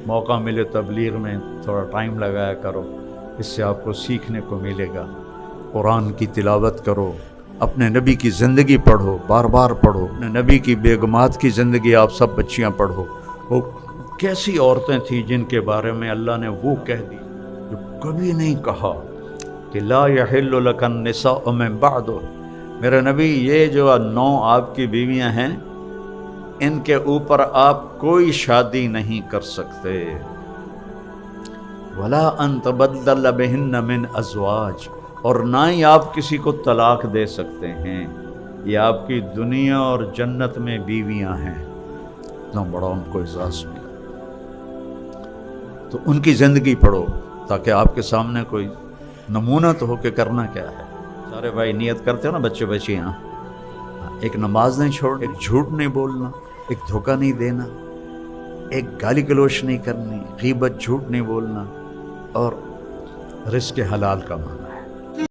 موقع ملے تبلیغ میں تھوڑا ٹائم لگایا کرو، اس سے آپ کو سیکھنے کو ملے گا۔ قرآن کی تلاوت کرو، اپنے نبی کی زندگی پڑھو، بار بار پڑھو، اپنے نبی کی بیگمات کی زندگی آپ سب بچیاں پڑھو۔ وہ کیسی عورتیں تھیں جن کے بارے میں اللہ نے وہ کہہ دی جو کبھی نہیں کہا کہ لا یحل لک النساء من بعد، میرے نبی یہ جو 9 آپ کی بیویاں ہیں ان کے اوپر آپ کوئی شادی نہیں کر سکتے۔ ولا ان تبدل بہن من ازواج، اور نہ ہی آپ کسی کو طلاق دے سکتے ہیں، یہ آپ کی دنیا اور جنت میں بیویاں ہیں۔ اتنا بڑا ان کو اعزاز ملا، تو ان کی زندگی پڑھو تاکہ آپ کے سامنے کوئی نمونہ تو ہو کہ کرنا کیا ہے۔ سارے بھائی نیت کرتے ہو نا بچے بچیاں، ایک نماز نہیں چھوڑ، ایک جھوٹ نہیں بولنا، ایک دھوکہ نہیں دینا، ایک گالی گلوچ نہیں کرنی، غیبت جھوٹ نہیں بولنا، اور رزق حلال کمانا۔